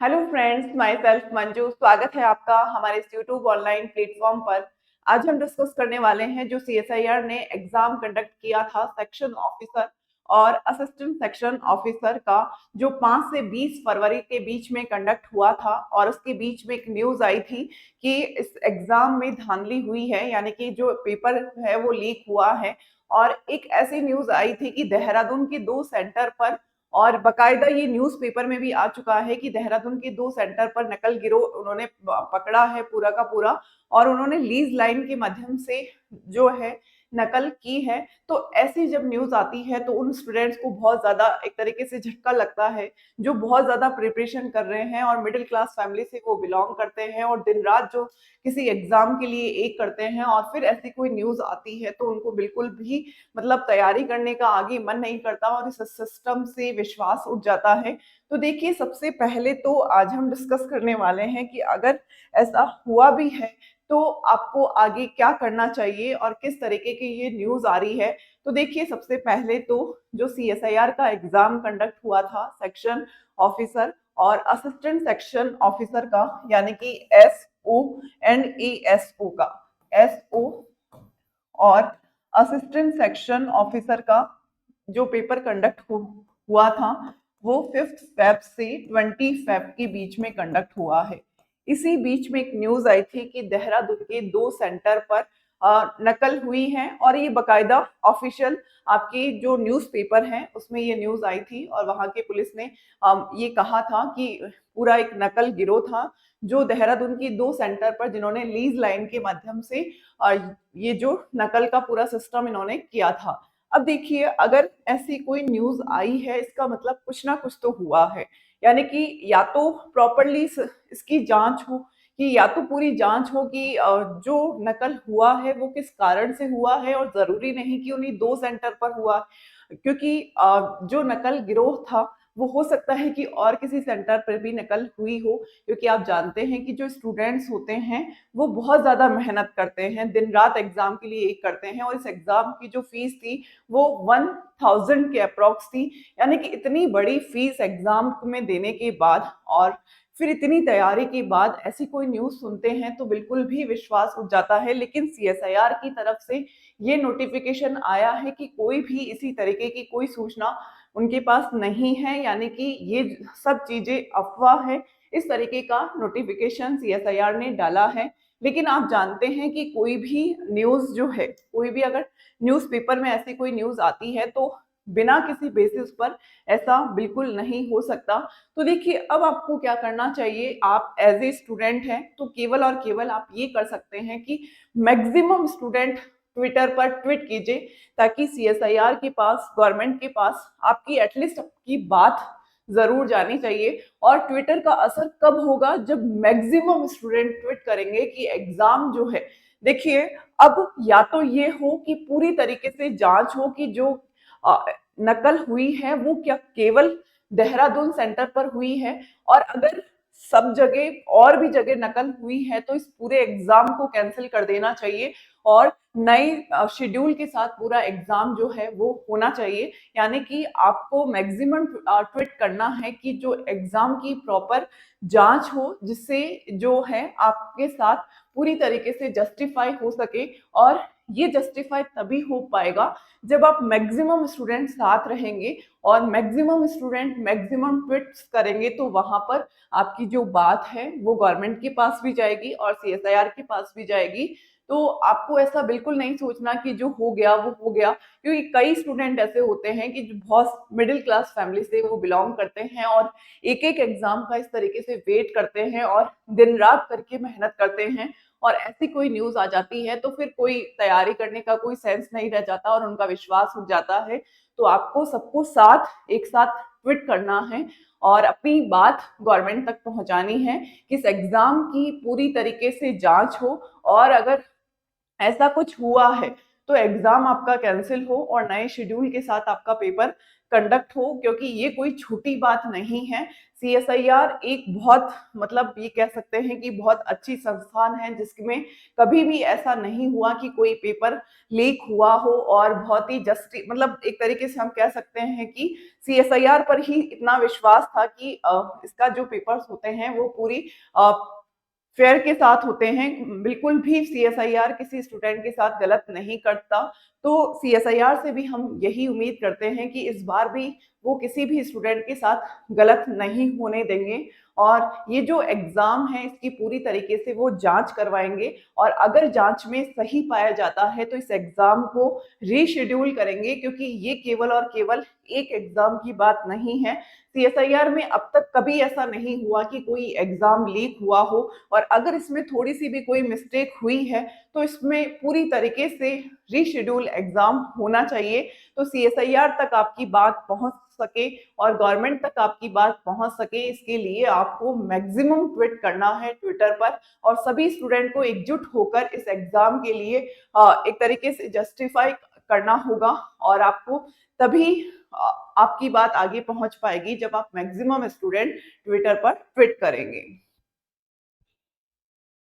Hello friends, my self Manju. स्वागत है आपका हमारे इस यूट्यूब ऑनलाइन प्लेटफॉर्म पर। आज हम डिस्कस करने वाले हैं जो सीएसआईआर ने एग्जाम कंडक्ट किया था सेक्शन ऑफिसर और असिस्टेंट सेक्शन ऑफिसर का, जो 5 से 20 फरवरी के बीच में कंडक्ट हुआ था। और उसके बीच में एक न्यूज आई थी कि इस एग्जाम में धांधली हुई है, यानी कि जो पेपर है वो लीक हुआ है। और एक ऐसी न्यूज आई थी कि देहरादून के 2 सेंटर पर, और बकायदा ये न्यूज़पेपर में भी आ चुका है कि देहरादून के 2 सेंटर पर नकल गिरोह उन्होंने पकड़ा है पूरा का पूरा। और उन्होंने लीज लाइन के माध्यम से जो है नकल की है। तो ऐसी जब न्यूज आती है तो उन स्टूडेंट्स को बहुत ज्यादा एक तरीके से झटका लगता है, जो बहुत ज्यादा प्रिपरेशन कर रहे हैं और मिडिल क्लास फैमिली से वो बिलोंग करते हैं और दिन रात जो किसी एग्जाम के लिए एक करते हैं, और फिर ऐसी कोई न्यूज आती है तो उनको बिल्कुल भी मतलब तैयारी करने का आगे मन नहीं करता और इस सिस्टम से विश्वास उठ जाता है। तो देखिए, सबसे पहले तो आज हम डिस्कस करने वाले हैं कि अगर ऐसा हुआ भी है तो आपको आगे क्या करना चाहिए और किस तरीके की ये न्यूज आ रही है। तो देखिए, सबसे पहले तो जो सीएसआईआर का एग्जाम कंडक्ट हुआ था सेक्शन ऑफिसर और असिस्टेंट सेक्शन ऑफिसर का, यानी कि एसओ एंड एएसओ का, एसओ और असिस्टेंट सेक्शन ऑफिसर का जो पेपर कंडक्ट हुआ था वो 5 फेब से 20 फेब के बीच में कंडक्ट हुआ है। इसी बीच में एक न्यूज आई थी कि देहरादून के 2 सेंटर पर नकल हुई है, और ये बकायदा ऑफिशियल आपकी जो न्यूज़पेपर है उसमें ये न्यूज आई थी। और वहां के पुलिस ने ये कहा था कि पूरा एक नकल गिरोह था जो देहरादून की 2 सेंटर पर, जिन्होंने लीज लाइन के माध्यम से ये जो नकल का पूरा सिस्टम इन्होंने किया था। अब देखिए, अगर ऐसी कोई न्यूज आई है इसका मतलब कुछ ना कुछ तो हुआ है, यानी कि या तो प्रॉपरली इसकी जांच हो, कि या तो पूरी जांच हो कि जो नकल हुआ है वो किस कारण से हुआ है, और जरूरी नहीं कि उन्हीं 2 सेंटर पर हुआ, क्योंकि जो नकल गिरोह था वो हो सकता है कि और किसी सेंटर पर भी नकल हुई हो। क्योंकि आप जानते हैं कि जो स्टूडेंट्स होते हैं वो बहुत ज्यादा मेहनत करते हैं, दिन रात एग्जाम के लिए एक करते हैं, और इस एग्जाम की जो फीस थी वो 1000 के अप्रोक्स थी। यानी कि इतनी बड़ी फीस एग्जाम में देने के बाद और फिर इतनी तैयारी के बाद ऐसी कोई न्यूज सुनते हैं तो बिल्कुल भी विश्वास उठ जाता है। लेकिन सीएसआईआर की तरफ से ये नोटिफिकेशन आया है कि कोई भी इसी तरीके की कोई सूचना उनके पास नहीं है, यानी कि ये सब चीजें अफवाह है। इस तरीके का नोटिफिकेशन सीएसआईआर ने डाला है। लेकिन आप जानते हैं कि कोई भी न्यूज जो है, कोई भी अगर न्यूज़पेपर में ऐसी कोई न्यूज आती है तो बिना किसी बेसिस पर ऐसा बिल्कुल नहीं हो सकता। तो देखिए, अब आपको क्या करना चाहिए, आप एज ए स्टूडेंट हैं तो केवल और केवल आप ये कर सकते हैं कि मैक्सिमम स्टूडेंट ट्विटर पर ट्वीट कीजिए, ताकि सीएसआईआर के पास, गवर्नमेंट के पास आपकी एटलीस्ट आपकी बात जरूर जानी चाहिए। और ट्विटर का असर कब होगा, जब मैक्सिमम स्टूडेंट ट्वीट करेंगे कि एग्जाम जो है, देखिए, अब या तो ये हो कि पूरी तरीके से जांच हो कि जो अ, नकल हुई है वो क्या केवल देहरादून सेंटर पर हुई है, और अगर सब जगह और भी जगह नकल हुई है तो इस पूरे एग्जाम को कैंसिल कर देना चाहिए और नए शेड्यूल के साथ पूरा एग्जाम जो है वो होना चाहिए। यानी कि आपको मैक्सिमम ट्वीट करना है कि जो एग्जाम की प्रॉपर जांच हो, जिससे जो है आपके साथ पूरी तरीके से जस्टिफाई हो सके। और ये जस्टिफाई तभी हो पाएगा जब आप मैक्सिमम स्टूडेंट साथ रहेंगे और मैक्सिमम स्टूडेंट मैक्सिमम ट्वीट्स करेंगे, तो वहां पर आपकी जो बात है वो गवर्नमेंट के पास भी जाएगी और सीएसआईआर के पास भी जाएगी। तो आपको ऐसा बिल्कुल नहीं सोचना कि जो हो गया वो हो गया, क्योंकि कई स्टूडेंट ऐसे होते हैं कि जो बहुत मिडिल क्लास फैमिली से वो बिलोंग करते हैं और एक एक एग्जाम का इस तरीके से वेट करते हैं और दिन रात करके मेहनत करते हैं, और ऐसी कोई न्यूज आ जाती है तो फिर कोई तैयारी करने का कोई सेंस नहीं रह जाता और उनका विश्वास उठ जाता है। तो आपको सबको साथ एक साथ ट्वीट करना है और अपनी बात गवर्नमेंट तक पहुंचानी है कि इस एग्जाम की पूरी तरीके से जांच हो, और अगर ऐसा कुछ हुआ है तो एग्जाम आपका कैंसिल हो और नए शेड्यूल के साथ आपका पेपर कंडक्ट हो, क्योंकि ये कोई छोटी बात नहीं है। सीएसआईआर एक बहुत मतलब ये कह सकते हैं कि बहुत अच्छी संस्थान है, जिसमें कभी भी ऐसा नहीं हुआ कि कोई पेपर लीक हुआ हो, और बहुत ही जस्टि मतलब एक तरीके से हम कह सकते हैं कि सीएसआईआर पर ही इतना विश्वास था कि इसका जो पेपर्स होते हैं वो पूरी फेयर के साथ होते हैं। बिल्कुल भी सीएसआईआर किसी स्टूडेंट के साथ गलत नहीं करता। तो सीएसआईआर से भी हम यही उम्मीद करते हैं कि इस बार भी वो किसी भी स्टूडेंट के साथ गलत नहीं होने देंगे, और ये जो एग्जाम है इसकी पूरी तरीके से वो जांच करवाएंगे, और अगर जांच में सही पाया जाता है तो इस एग्जाम को रीशेड्यूल करेंगे, क्योंकि ये केवल और केवल एक एग्जाम की बात नहीं है। सीएसआईआर में अब तक कभी ऐसा नहीं हुआ कि कोई एग्जाम लीक हुआ हो, और अगर इसमें थोड़ी सी भी कोई मिस्टेक हुई है तो इसमें पूरी तरीके से रीशेड्यूल एग्जाम होना चाहिए। तो सीएसआईआर तक आपकी बात पहुंच सके और गवर्नमेंट तक आपकी बात पहुंच सके, इसके लिए आपको मैक्सिमम ट्वीट करना है ट्विटर पर, और सभी स्टूडेंट को एकजुट होकर इस एग्जाम के लिए एक तरीके से जस्टिफाई करना होगा, और आपको तभी आपकी बात आगे पहुंच पाएगी जब आप मैक्सिमम स्टूडेंट ट्विटर पर ट्वीट करेंगे।